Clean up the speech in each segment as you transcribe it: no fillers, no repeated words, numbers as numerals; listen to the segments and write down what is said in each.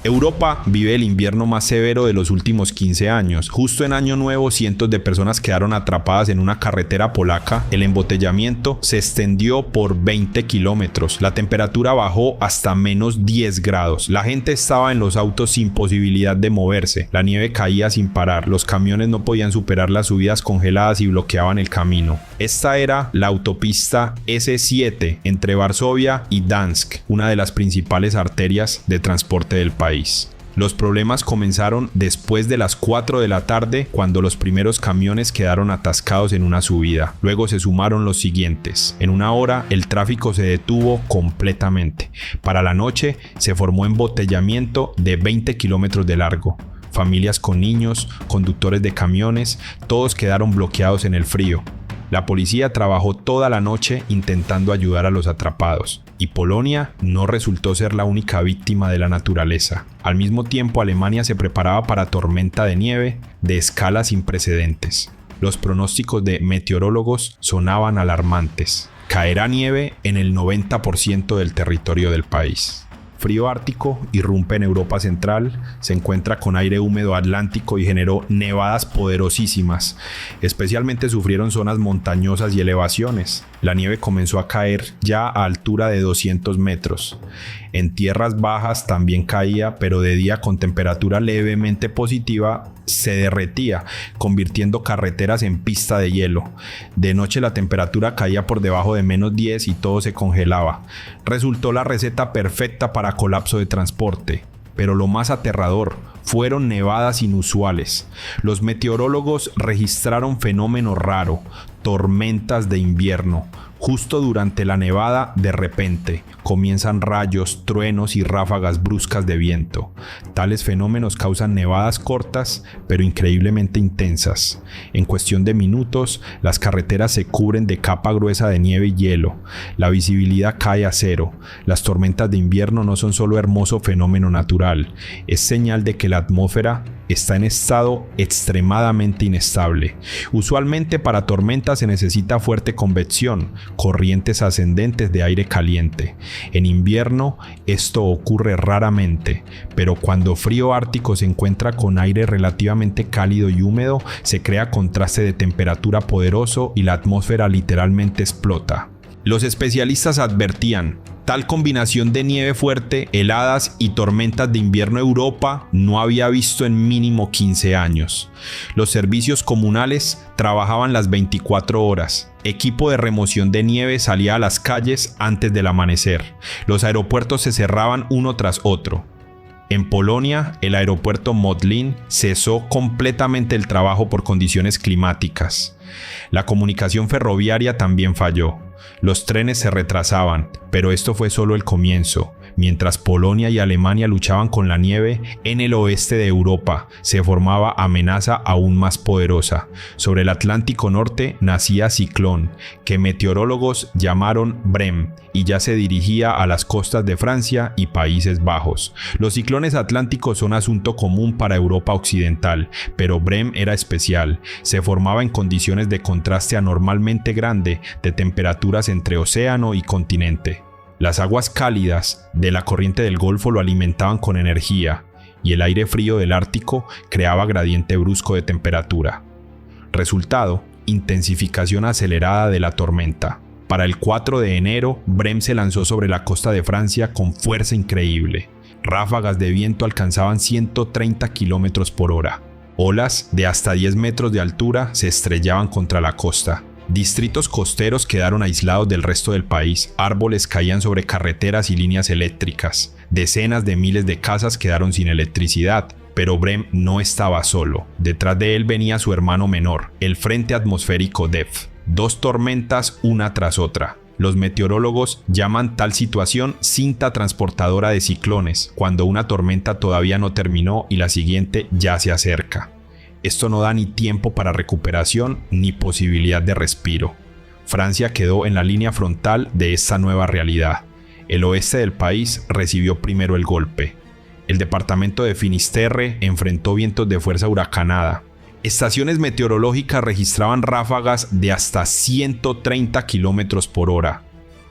Europa vive el invierno más severo de los últimos 15 años. Justo en Año Nuevo, cientos de personas quedaron atrapadas en una carretera polaca. El embotellamiento se extendió por 20 kilómetros. La temperatura bajó hasta menos 10 grados. La gente estaba en los autos sin posibilidad de moverse. La nieve caía sin parar. Los camiones no podían superar las subidas congeladas y bloqueaban el camino. Esta era la autopista S7 entre Varsovia y Gdansk, una de las principales arterias de transporte del país. Los problemas comenzaron después de las 4 de la tarde, cuando los primeros camiones quedaron atascados en una subida. Luego se sumaron los siguientes. En una hora el tráfico se detuvo completamente. Para la noche se formó embotellamiento de 20 kilómetros de largo. Familias con niños, conductores de camiones, todos quedaron bloqueados en el frío. La policía trabajó toda la noche intentando ayudar a los atrapados, y Polonia no resultó ser la única víctima de la naturaleza. Al mismo tiempo, Alemania se preparaba para tormenta de nieve de escala sin precedentes. Los pronósticos de meteorólogos sonaban alarmantes. Caerá nieve en el 90% del territorio del país. Frío ártico irrumpe en Europa Central, se encuentra con aire húmedo atlántico y generó nevadas poderosísimas. Especialmente sufrieron zonas montañosas y elevaciones. La nieve comenzó a caer ya a altura de 200 metros. En tierras bajas también caía, pero de día con temperatura levemente positiva se derretía, convirtiendo carreteras en pista de hielo. De noche la temperatura caía por debajo de menos 10 y todo se congelaba. Resultó la receta perfecta para colapso de transporte. Pero lo más aterrador fueron nevadas inusuales. Los meteorólogos registraron fenómeno raro, tormentas de invierno. Justo durante la nevada, de repente, comienzan rayos, truenos y ráfagas bruscas de viento. Tales fenómenos causan nevadas cortas, pero increíblemente intensas. En cuestión de minutos, las carreteras se cubren de capa gruesa de nieve y hielo. La visibilidad cae a cero. Las tormentas de invierno no son solo hermoso fenómeno natural, es señal de que la atmósfera está en estado extremadamente inestable. Usualmente para tormentas se necesita fuerte convección, corrientes ascendentes de aire caliente. En invierno esto ocurre raramente, pero cuando frío ártico se encuentra con aire relativamente cálido y húmedo, se crea contraste de temperatura poderoso y la atmósfera literalmente explota. Los especialistas advertían: tal combinación de nieve fuerte, heladas y tormentas de invierno Europa no había visto en mínimo 15 años. Los servicios comunales trabajaban las 24 horas. Equipo de remoción de nieve salía a las calles antes del amanecer. Los aeropuertos se cerraban uno tras otro. En Polonia, el aeropuerto Modlin cesó completamente el trabajo por condiciones climáticas. La comunicación ferroviaria también falló. Los trenes se retrasaban, pero esto fue solo el comienzo. Mientras Polonia y Alemania luchaban con la nieve, en el oeste de Europa se formaba amenaza aún más poderosa. Sobre el Atlántico Norte nacía ciclón, que meteorólogos llamaron Brem, y ya se dirigía a las costas de Francia y Países Bajos. Los ciclones atlánticos son asunto común para Europa Occidental, pero Brem era especial. Se formaba en condiciones de contraste anormalmente grande de temperaturas entre océano y continente. Las aguas cálidas de la corriente del Golfo lo alimentaban con energía, y el aire frío del Ártico creaba gradiente brusco de temperatura. Resultado: intensificación acelerada de la tormenta. Para el 4 de enero, Brem se lanzó sobre la costa de Francia con fuerza increíble. Ráfagas de viento alcanzaban 130 kilómetros por hora. Olas de hasta 10 metros de altura se estrellaban contra la costa. Distritos costeros quedaron aislados del resto del país. Árboles caían sobre carreteras y líneas eléctricas. Decenas de miles de casas quedaron sin electricidad. Pero Brem no estaba solo. Detrás de él venía su hermano menor, el frente atmosférico DEF. 2 tormentas una tras otra. Los meteorólogos llaman tal situación cinta transportadora de ciclones, cuando una tormenta todavía no terminó y la siguiente ya se acerca. Esto no da ni tiempo para recuperación ni posibilidad de respiro. Francia quedó en la línea frontal de esta nueva realidad. El oeste del país recibió primero el golpe. El departamento de Finisterre enfrentó vientos de fuerza huracanada. Estaciones meteorológicas registraban ráfagas de hasta 130 kilómetros por hora.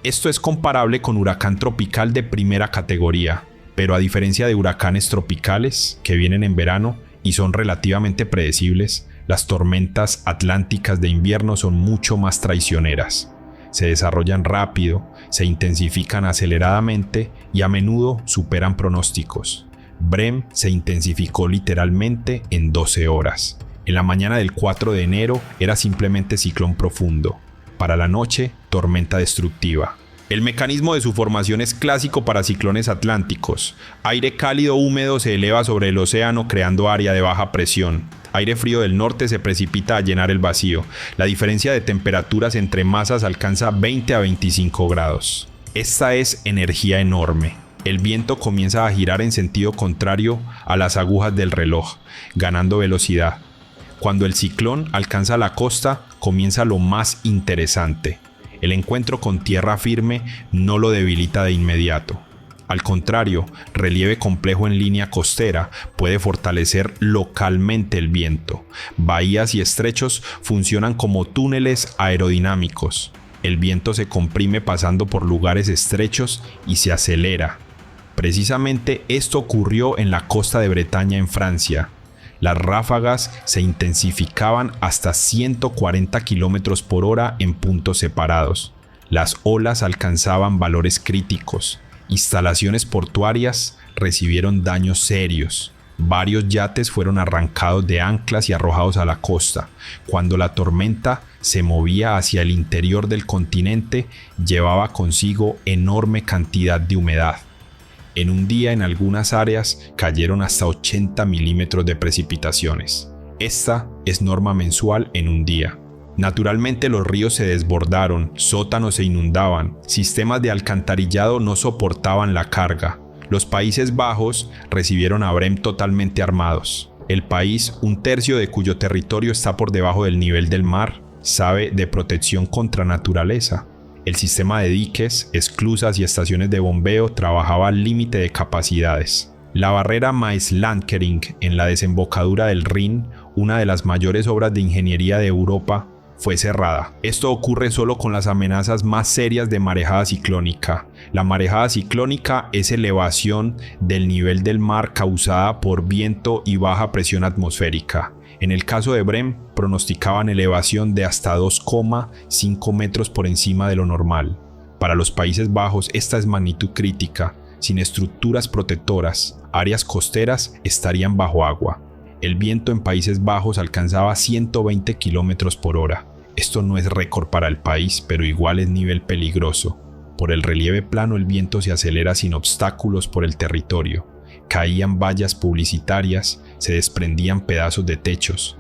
Esto es comparable con huracán tropical de primera categoría. Pero a diferencia de huracanes tropicales que vienen en verano y son relativamente predecibles, las tormentas atlánticas de invierno son mucho más traicioneras. Se desarrollan rápido, se intensifican aceleradamente y a menudo superan pronósticos. Brem se intensificó literalmente en 12 horas. En la mañana del 4 de enero era simplemente ciclón profundo. Para la noche, tormenta destructiva. El mecanismo de su formación es clásico para ciclones atlánticos. Aire cálido húmedo se eleva sobre el océano creando área de baja presión. Aire frío del norte se precipita a llenar el vacío. La diferencia de temperaturas entre masas alcanza 20 a 25 grados. Esta es energía enorme. El viento comienza a girar en sentido contrario a las agujas del reloj, ganando velocidad. Cuando el ciclón alcanza la costa, comienza lo más interesante. El encuentro con tierra firme no lo debilita de inmediato. Al contrario, relieve complejo en línea costera puede fortalecer localmente el viento. Bahías y estrechos funcionan como túneles aerodinámicos. El viento se comprime pasando por lugares estrechos y se acelera. Precisamente esto ocurrió en la costa de Bretaña en Francia. Las ráfagas se intensificaban hasta 140 km por hora en puntos separados. Las olas alcanzaban valores críticos. Instalaciones portuarias recibieron daños serios. Varios yates fueron arrancados de anclas y arrojados a la costa. Cuando la tormenta se movía hacia el interior del continente, llevaba consigo enorme cantidad de humedad. En un día en algunas áreas cayeron hasta 80 milímetros de precipitaciones. Esta es norma mensual en un día. Naturalmente los ríos se desbordaron, sótanos se inundaban, sistemas de alcantarillado no soportaban la carga. Los Países Bajos recibieron a Brem totalmente armados. El país, un tercio de cuyo territorio está por debajo del nivel del mar, sabe de protección contra naturaleza. El sistema de diques, esclusas y estaciones de bombeo trabajaba al límite de capacidades. La barrera Maeslantkering en la desembocadura del Rin, una de las mayores obras de ingeniería de Europa, fue cerrada. Esto ocurre solo con las amenazas más serias de marejada ciclónica. La marejada ciclónica es elevación del nivel del mar causada por viento y baja presión atmosférica. En el caso de Brem, pronosticaban elevación de hasta 2,5 metros por encima de lo normal. Para los Países Bajos esta es magnitud crítica. Sin estructuras protectoras, áreas costeras estarían bajo agua. El viento en Países Bajos alcanzaba 120 km por hora. Esto no es récord para el país, pero igual es nivel peligroso. Por el relieve plano el viento se acelera sin obstáculos por el territorio. Caían vallas publicitarias, se desprendían pedazos de techos.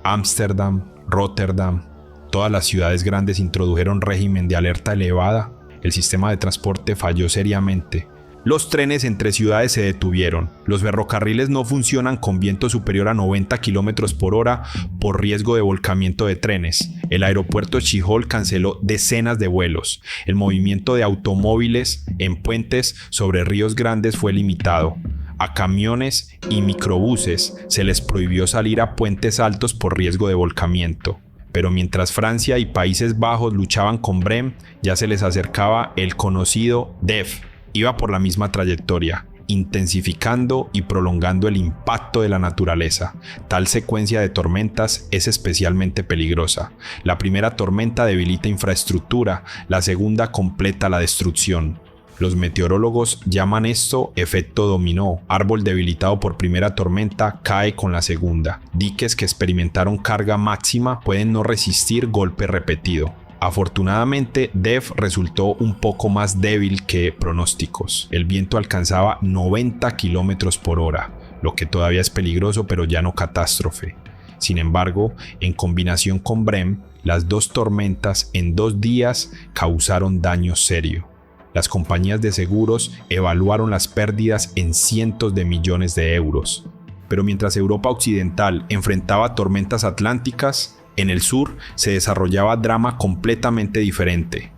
Ámsterdam, Rotterdam, todas las ciudades grandes introdujeron régimen de alerta elevada. El sistema de transporte falló seriamente. Los trenes entre ciudades se detuvieron. Los ferrocarriles no funcionan con viento superior a 90 km por hora por riesgo de volcamiento de trenes. El aeropuerto Schiphol canceló decenas de vuelos. El movimiento de automóviles en puentes sobre ríos grandes fue limitado. A camiones y microbuses se les prohibió salir a puentes altos por riesgo de volcamiento. Pero mientras Francia y Países Bajos luchaban con Brem, ya se les acercaba el conocido DEF. Iba por la misma trayectoria, intensificando y prolongando el impacto de la naturaleza. Tal secuencia de tormentas es especialmente peligrosa. La primera tormenta debilita infraestructura, la segunda completa la destrucción. Los meteorólogos llaman esto efecto dominó. Árbol debilitado por primera tormenta cae con la segunda. Diques que experimentaron carga máxima pueden no resistir golpe repetido. Afortunadamente, DEF resultó un poco más débil que pronósticos. El viento alcanzaba 90 km por hora, lo que todavía es peligroso pero ya no catástrofe. Sin embargo, en combinación con Brem, las dos tormentas en 2 días causaron daño serio. Las compañías de seguros evaluaron las pérdidas en cientos de millones de euros. Pero mientras Europa Occidental enfrentaba tormentas atlánticas, en el sur se desarrollaba drama completamente diferente.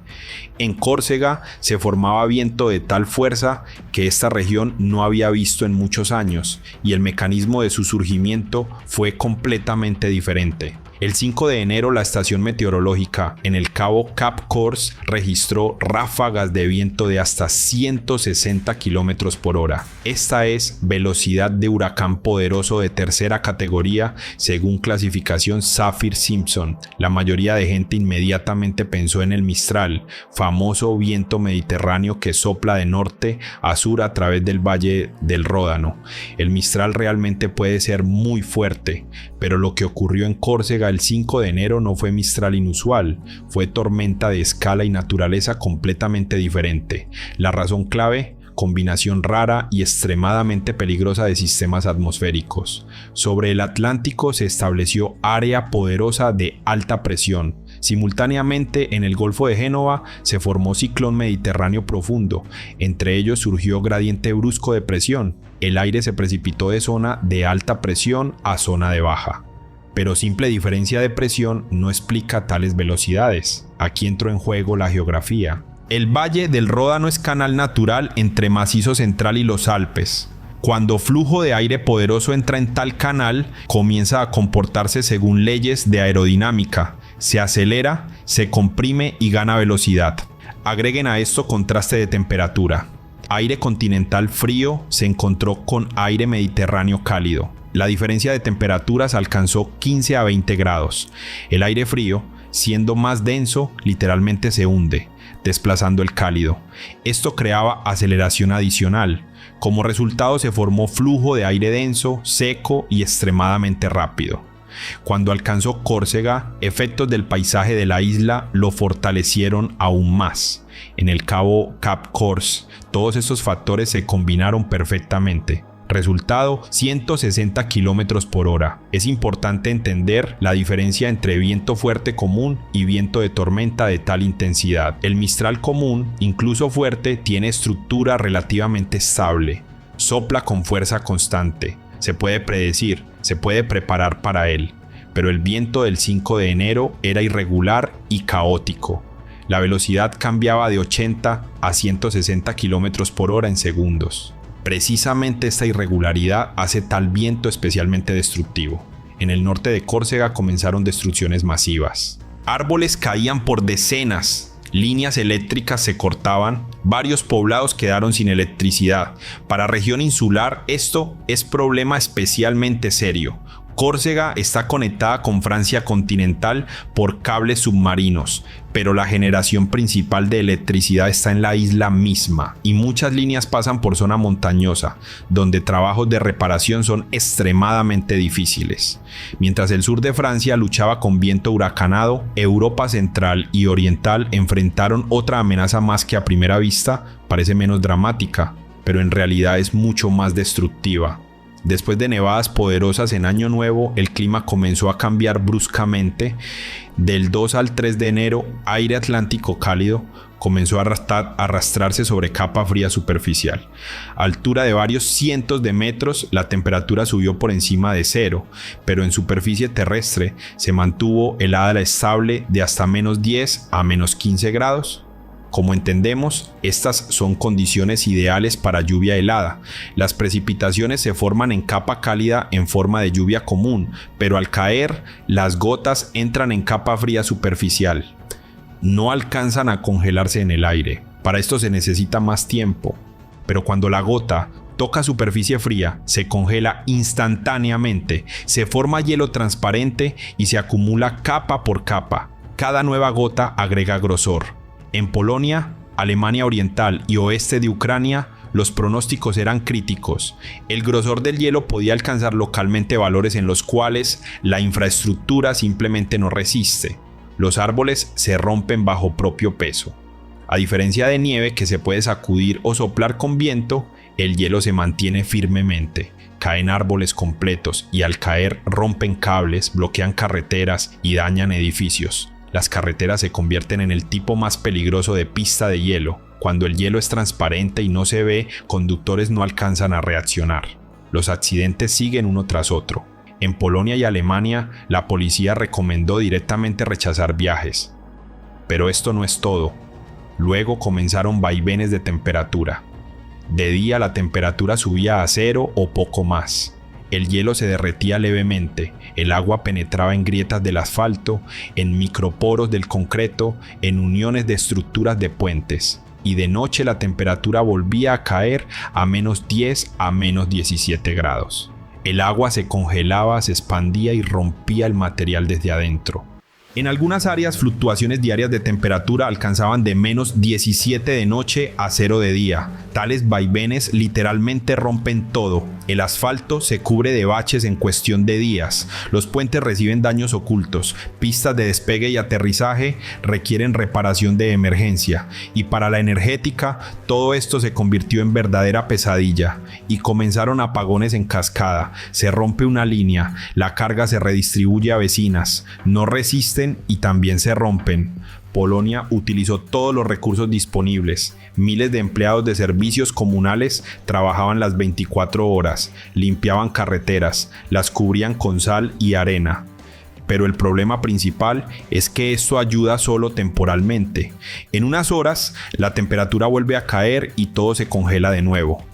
En Córcega se formaba viento de tal fuerza que esta región no había visto en muchos años y el mecanismo de su surgimiento fue completamente diferente. El 5 de enero la estación meteorológica en el cabo Cap Corse registró ráfagas de viento de hasta 160 km por hora. Esta es velocidad de huracán poderoso de tercera categoría según clasificación Saffir-Simpson. La mayoría de gente inmediatamente pensó en el Mistral, famoso viento mediterráneo que sopla de norte a sur a través del Valle del Ródano. El Mistral realmente puede ser muy fuerte, pero lo que ocurrió en Córcega el 5 de enero no fue Mistral inusual, fue tormenta de escala y naturaleza completamente diferente. La razón clave: combinación rara y extremadamente peligrosa de sistemas atmosféricos. Sobre el Atlántico se estableció área poderosa de alta presión. Simultáneamente, en el Golfo de Génova se formó ciclón mediterráneo profundo. Entre ellos surgió gradiente brusco de presión. El aire se precipitó de zona de alta presión a zona de baja. Pero simple diferencia de presión no explica tales velocidades. Aquí entró en juego la geografía. El Valle del Ródano es canal natural entre Macizo Central y los Alpes. Cuando flujo de aire poderoso entra en tal canal, comienza a comportarse según leyes de aerodinámica. Se acelera, se comprime y gana velocidad. Agreguen a esto contraste de temperatura. Aire continental frío se encontró con aire mediterráneo cálido. La diferencia de temperaturas alcanzó 15 a 20 grados. El aire frío, siendo más denso, literalmente se hunde, desplazando el cálido. Esto creaba aceleración adicional. Como resultado se formó flujo de aire denso, seco y extremadamente rápido. Cuando alcanzó Córcega, efectos del paisaje de la isla lo fortalecieron aún más. En el cabo Cap Corse, todos estos factores se combinaron perfectamente. Resultado: 160 km por hora. Es importante entender la diferencia entre viento fuerte común y viento de tormenta de tal intensidad. El Mistral común, incluso fuerte, tiene estructura relativamente estable. Sopla con fuerza constante. Se puede predecir, se puede preparar para él. Pero el viento del 5 de enero era irregular y caótico. La velocidad cambiaba de 80 a 160 km por hora en segundos. Precisamente esta irregularidad hace tal viento especialmente destructivo. En el norte de Córcega comenzaron destrucciones masivas. Árboles caían por decenas, líneas eléctricas se cortaban, varios poblados quedaron sin electricidad. Para región insular esto es problema especialmente serio. Córcega está conectada con Francia continental por cables submarinos, pero la generación principal de electricidad está en la isla misma y muchas líneas pasan por zona montañosa, donde trabajos de reparación son extremadamente difíciles. Mientras el sur de Francia luchaba con viento huracanado, Europa central y oriental enfrentaron otra amenaza más que a primera vista parece menos dramática, pero en realidad es mucho más destructiva. Después de nevadas poderosas en Año Nuevo, el clima comenzó a cambiar bruscamente. Del 2 al 3 de enero, aire atlántico cálido comenzó a arrastrarse sobre capa fría superficial. A altura de varios cientos de metros, la temperatura subió por encima de cero, pero en superficie terrestre se mantuvo helada estable de hasta menos 10 a menos 15 grados. Como entendemos, estas son condiciones ideales para lluvia helada. Las precipitaciones se forman en capa cálida en forma de lluvia común, pero al caer, las gotas entran en capa fría superficial. No alcanzan a congelarse en el aire. Para esto se necesita más tiempo. Pero cuando la gota toca superficie fría, se congela instantáneamente, se forma hielo transparente y se acumula capa por capa. Cada nueva gota agrega grosor. En Polonia, Alemania Oriental y oeste de Ucrania, los pronósticos eran críticos. El grosor del hielo podía alcanzar localmente valores en los cuales la infraestructura simplemente no resiste. Los árboles se rompen bajo propio peso. A diferencia de nieve que se puede sacudir o soplar con viento, el hielo se mantiene firmemente. Caen árboles completos y al caer rompen cables, bloquean carreteras y dañan edificios. Las carreteras se convierten en el tipo más peligroso de pista de hielo. Cuando el hielo es transparente y no se ve, conductores no alcanzan a reaccionar. Los accidentes siguen uno tras otro. En Polonia y Alemania, la policía recomendó directamente rechazar viajes. Pero esto no es todo. Luego comenzaron vaivenes de temperatura. De día la temperatura subía a 0 o poco más. El hielo se derretía levemente, el agua penetraba en grietas del asfalto, en microporos del concreto, en uniones de estructuras de puentes. Y de noche la temperatura volvía a caer a -10 a -17 grados. El agua se congelaba, se expandía y rompía el material desde adentro. En algunas áreas, fluctuaciones diarias de temperatura alcanzaban de -17 de noche a 0 de día. Tales vaivenes literalmente rompen todo. El asfalto se cubre de baches en cuestión de días. Los puentes reciben daños ocultos. Pistas de despegue y aterrizaje requieren reparación de emergencia. Y para la energética, todo esto se convirtió en verdadera pesadilla. Y comenzaron apagones en cascada. Se rompe una línea. La carga se redistribuye a vecinas. No resisten y también se rompen. Polonia utilizó todos los recursos disponibles. Miles de empleados de servicios comunales trabajaban las 24 horas, limpiaban carreteras, las cubrían con sal y arena. Pero el problema principal es que esto ayuda solo temporalmente. En unas horas, la temperatura vuelve a caer y todo se congela de nuevo.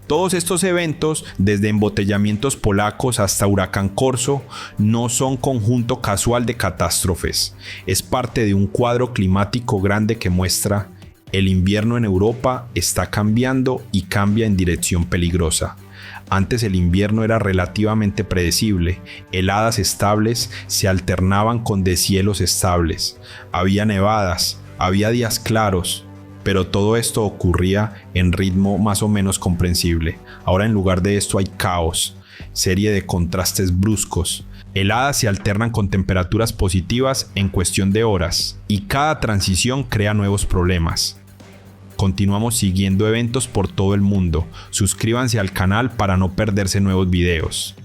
Todos estos eventos, desde embotellamientos polacos hasta huracán Corso, no son conjunto casual de catástrofes. Es parte de un cuadro climático grande que muestra: el invierno en Europa está cambiando y cambia en dirección peligrosa. Antes el invierno era relativamente predecible, heladas estables se alternaban con deshielos estables, había nevadas, había días claros, pero todo esto ocurría en ritmo más o menos comprensible. Ahora en lugar de esto hay caos, serie de contrastes bruscos. Heladas se alternan con temperaturas positivas en cuestión de horas, y cada transición crea nuevos problemas. Continuamos siguiendo eventos por todo el mundo. Suscríbanse al canal para no perderse nuevos videos.